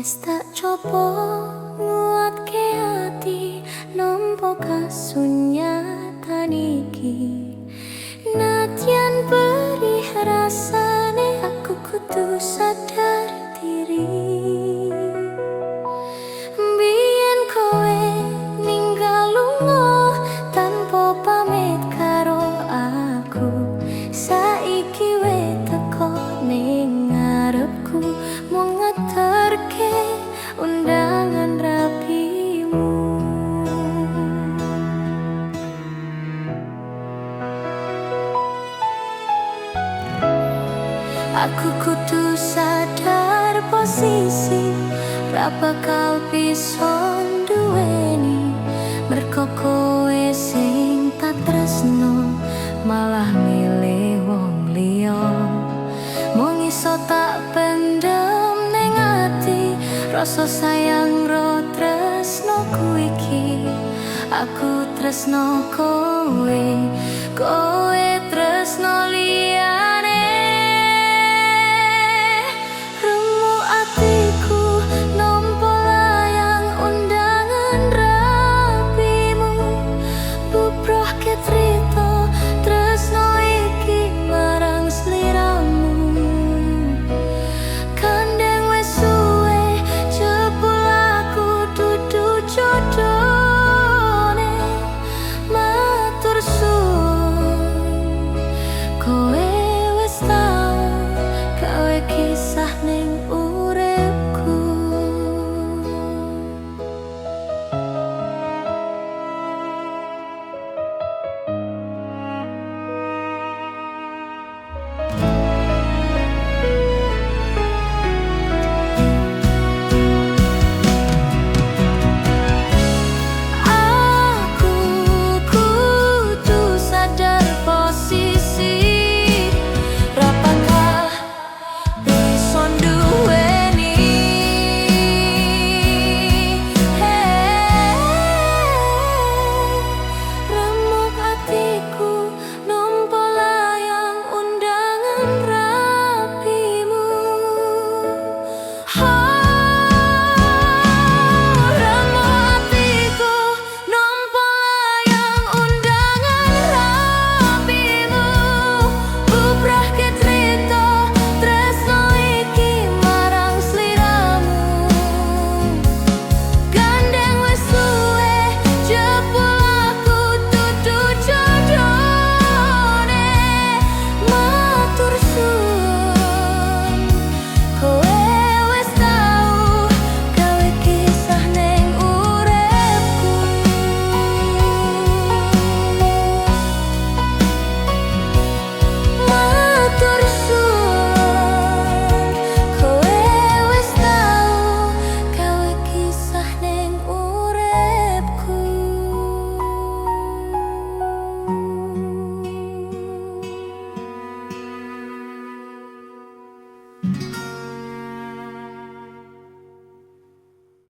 Wis tak coba nguatke ati nampa kasunyatan iki. Nadyan perih rasane aku kudu sadar diri. Biyen kowe ninggal lunga tanpa pamit karo aku. Saiki we teko ning ngarepku mung ngeterke undangan rapimu. Aku kudu sadar posisi ra bakal bisa duweni, merko kowe sing tak tresno malah milih wong liya. Mung iso tak pendem ning ati rasa sayang ro tresnoku iki. Aku tresno kowe, kowe tresno liya.